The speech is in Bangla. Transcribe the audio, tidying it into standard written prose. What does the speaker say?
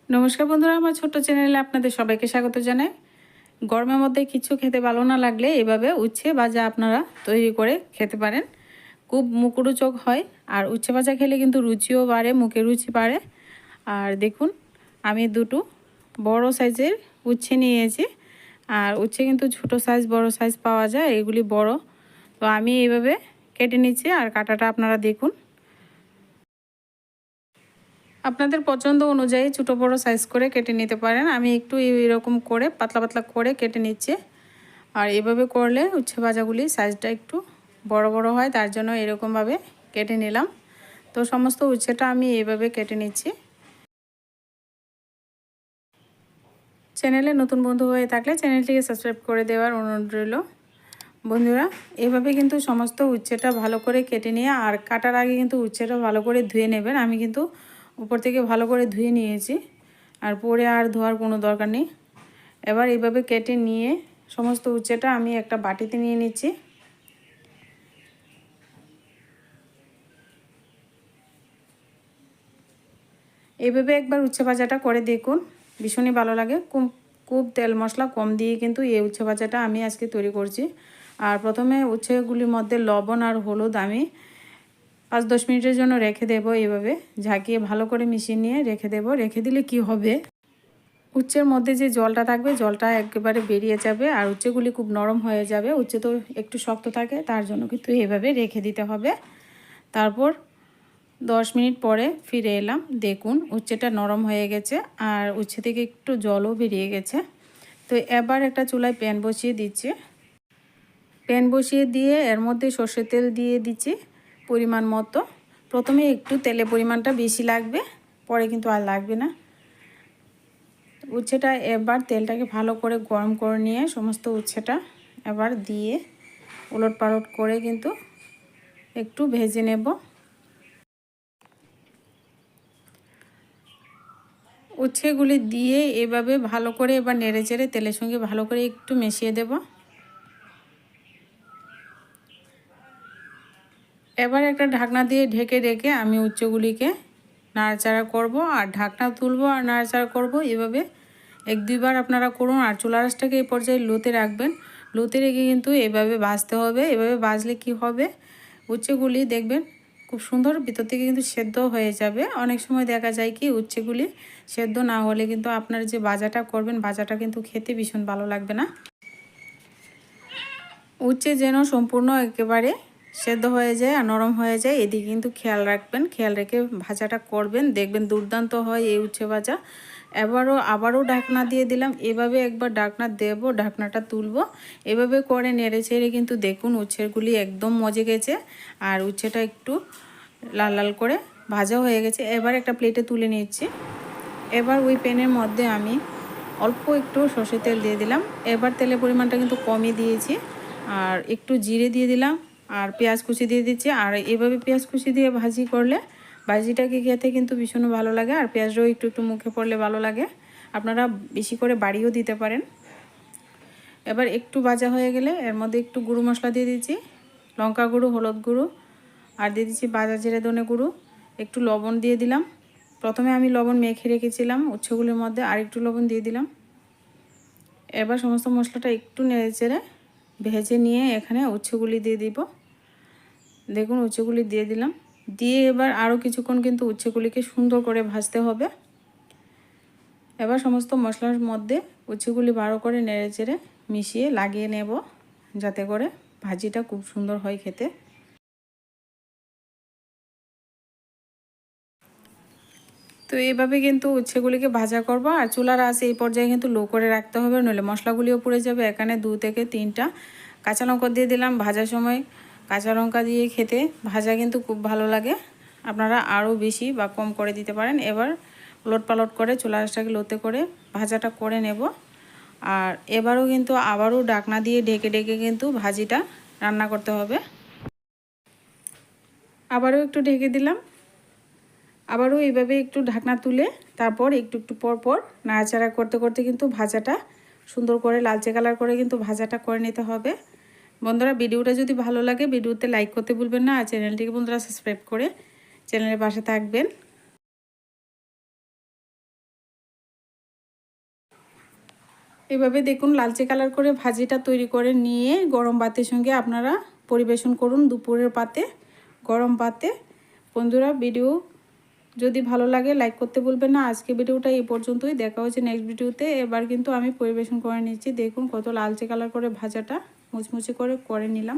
নমস্কার বন্ধুরা, আমার ছোট্ট চ্যানেলে আপনাদের সবাইকে স্বাগত জানাই। গরমের মধ্যে কিছু খেতে ভালো না লাগলে এভাবে উচ্ছে ভাজা আপনারা তৈরি করে খেতে পারেন। খুব মুখরোচক হয়, আর উচ্ছে ভাজা খেলে কিন্তু রুচিও বাড়ে, মুখে রুচি বাড়ে। আর দেখুন, আমি দুটো বড় সাইজের উচ্ছে নিয়েছি। আর উচ্ছে কিন্তু ছোটো সাইজ বড় সাইজ পাওয়া যায়, এগুলি বড়। তো আমি এইভাবে কেটে নিচ্ছি, আর কাটাটা আপনারা দেখুন। আপনাদের পছন্দ অনুযায়ী ছোটো বড়ো সাইজ করে কেটে নিতে পারেন। আমি একটু এরকম করে পাতলা পাতলা করে কেটে নিচ্ছি। আর এভাবে করলে উচ্ছে ভাজাগুলি সাইজটা একটু বড় বড় হয়, তার জন্য এরকমভাবে কেটে নিলাম। তো সমস্ত উচ্ছেটা আমি এইভাবে কেটে নিচ্ছি। চ্যানেলে নতুন বন্ধু হয়ে থাকলে চ্যানেলটিকে সাবস্ক্রাইব করে দেওয়ার অনুরোধ রইল। বন্ধুরা, এভাবে কিন্তু সমস্ত উচ্ছেটা ভালো করে কেটে নিয়ে, আর কাটার আগে কিন্তু উচ্ছেটা ভালো করে ধুয়ে নেবেন। আমি কিন্তু উপর থেকে ভালো করে ধুয়ে নিয়েছি, আর পরে আর ধোয়ার কোনো দরকার নেই। এবার এইভাবে কেটে নিয়ে সমস্ত উচ্ছেটা আমি একটা বাটিতে নিয়ে নিচ্ছি। এইভাবে একবার উচ্ছে ভাজাটা করে দেখুন, ভীষণই ভালো লাগে। খুব তেল মশলা কম দিয়ে কিন্তু এই উচ্ছে ভাজাটা আমি আজকে তৈরি করছি। আর প্রথমে উচ্ছেগুলির মধ্যে লবণ আর হলুদ আমি 5-10 মিনিটের জন্য রেখে দেবো। এইভাবে ঝাঁকিয়ে ভালো করে মিশিয়ে নিয়ে রেখে দেবো। রেখে দিলে কি হবে, উচ্ছের মধ্যে যে জলটা থাকবে জলটা একেবারে বেরিয়ে যাবে, আর উচ্ছেগুলি খুব নরম হয়ে যাবে। উচ্ছে তো একটু শক্ত থাকে, তার জন্য কিন্তু এভাবে রেখে দিতে হবে। তারপর 10 মিনিট পরে ফিরে এলাম। দেখুন উচ্ছেটা নরম হয়ে গেছে, আর উচ্ছে থেকে একটু জলও বেরিয়ে গেছে। তো এবার একটা চুলায় প্যান বসিয়ে দিচ্ছি। প্যান বসিয়ে দিয়ে এর মধ্যে সর্ষের তেল দিয়ে দিচ্ছি পরিমাণ মতো। প্রথমে একটু তেলের পরিমাণটা বেশি লাগবে, পরে কিন্তু আর লাগবে না। উচ্ছেটা এবার তেলটাকে ভালো করে গরম করে নিয়ে সমস্ত উচ্ছেটা এবার দিয়ে উলট পালট করে কিন্তু একটু ভেজে নেব। উচ্ছেগুলি দিয়ে এভাবে ভালো করে এবার নেড়ে চেড়ে তেলের সঙ্গে ভালো করে একটু মিশিয়ে দেব। এবার একটা ঢাকনা দিয়ে ঢেকে রেখে আমি উচ্ছেগুলিকে নাড়াচাড়া করব, আর ঢাকনা তুলবো আর নাড়াচাড়া করব। এভাবে 1-2 বার আপনারা করুন, আর চুলা আঁচটাকে এই পর্যায়ে লোতে রাখবেন। লোতে রেখে কিন্তু এভাবে ভাজতে হবে। এভাবে ভাজলে কি হবে, উচ্ছেগুলি দেখবেন খুব সুন্দর ভিতর থেকে কিন্তু সেদ্ধ হয়ে যাবে। অনেক সময় দেখা যায় কি উচ্ছেগুলি সেদ্ধ না হলে কিন্তু আপনার যে ভাজাটা করবেন ভাজাটা কিন্তু খেতে ভীষণ ভালো লাগবে না। উচ্ছে যেন সম্পূর্ণ একেবারে সেদ্ধ হয়ে যায় আর নরম হয়ে যায়, এদিকে কিন্তু খেয়াল রাখবেন। খেয়াল রেখে ভাজাটা করবেন, দেখবেন দুর্দান্ত হয় এই উচ্ছে ভাজা। আবারও ঢাকনা দিয়ে দিলাম। এভাবে একবার ঢাকনা দেব, ঢাকনাটা তুলব। এভাবে করে নেড়ে ছেড়ে কিন্তু দেখুন উচ্ছেগুলি একদম মজে গেছে, আর উচ্ছেটা একটু লাল লাল করে ভাজা হয়ে গেছে। এবার একটা প্লেটে তুলে নিচ্ছি। এবার ওই প্যানের মধ্যে আমি অল্প একটু সর্ষের তেল দিয়ে দিলাম। এবার তেলের পরিমাণটা কিন্তু কমই দিয়েছি। আর একটু জিরে দিয়ে দিলাম, আর পেঁয়াজ কুচি দিয়ে দিচ্ছি। আর এভাবে পেঁয়াজ কুচি দিয়ে ভাজি করলে ভাজিটাকে খেতে কিন্তু ভীষণ ভালো লাগে, আর পেঁয়াজটাও একটু একটু মুখে পড়লে ভালো লাগে। আপনারা বেশি করে বাড়িও দিতে পারেন। এবার একটু ভাজা হয়ে গেলে এর মধ্যে একটু গুঁড়ো মশলা দিয়ে দিচ্ছি, লঙ্কা গুঁড়ো, হলুদ গুঁড়ো, আর দিয়ে দিচ্ছি ভাজা জিরে ধনে গুঁড়ো। একটু লবণ দিয়ে দিলাম। প্রথমে আমি লবণ মেখে রেখেছিলাম উচ্ছেগুলির মধ্যে, আর একটু লবণ দিয়ে দিলাম। এবার সমস্ত মশলাটা একটু নেড়ে চেড়ে ভেজে নিয়ে এখানে উচ্ছেগুলি দিয়ে দিব। দেখুন উচ্ছেগুলি দিয়ে দিলাম। দিয়ে এবার আরও কিছুক্ষণ কিন্তু উচ্ছেগুলিকে সুন্দর করে ভাজতে হবে। এবার সমস্ত মশলার মধ্যে উচ্ছেগুলি ভালো করে নেড়ে চেড়ে মিশিয়ে লাগিয়ে নেব, যাতে করে ভাজিটা খুব সুন্দর হয় খেতে। তো এইভাবে কিন্তু উচ্ছেগুলিকে ভাজা করব, আর চুলার আঁচ এই পর্যায়ে কিন্তু লো করে রাখতে হবে, নইলে মশলাগুলিও পুড়ে যাবে। এখানে 2 থেকে 3টা কাঁচা লঙ্কা দিয়ে দিলাম। ভাজার সময় কাঁচা লঙ্কা দিয়ে খেতে ভাজা কিন্তু খুব ভালো লাগে। আপনারা আরও বেশি বা কম করে দিতে পারেন। এবার উলট পালট করে চুলার আঁচটাকে লোতে করে ভাজাটা করে নেব। আর এবারও কিন্তু আবারও ঢাকনা দিয়ে ঢেকে ঢেকে কিন্তু ভাজিটা রান্না করতে হবে। আবারও একটু ঢেকে দিলাম। আবারও এইভাবে একটু ঢাকনা তুলে তারপর একটু একটু পর পর নাড়াচাড়া করতে করতে কিন্তু ভাজাটা সুন্দর করে লালচে কালার করে কিন্তু ভাজাটা করে নিতে হবে। বন্ধুরা, ভিডিওটা যদি ভালো লাগে ভিডিওতে লাইক করতে ভুলবেন না, আর চ্যানেলটিকে বন্ধুরা সাবস্ক্রাইব করে চ্যানেলের পাশে থাকবেন। এভাবে দেখুন লালচে কালার করে ভাজিটা তৈরি করে নিয়ে গরম ভাতের সঙ্গে আপনারা পরিবেশন করুন দুপুরের পাতে, গরম পাতে। বন্ধুরা, ভিডিও যদি ভালো লাগে লাইক করতে ভুলবেন না। আজকে ভিডিওটা এই পর্যন্তই, দেখা হচ্ছে নেক্সট ভিডিওতে। এবার কিন্তু আমি পরিবেশন করে নিচ্ছি। দেখুন কত লালচে কালার করে ভাজাটা মুচমুচে করে নিলাম।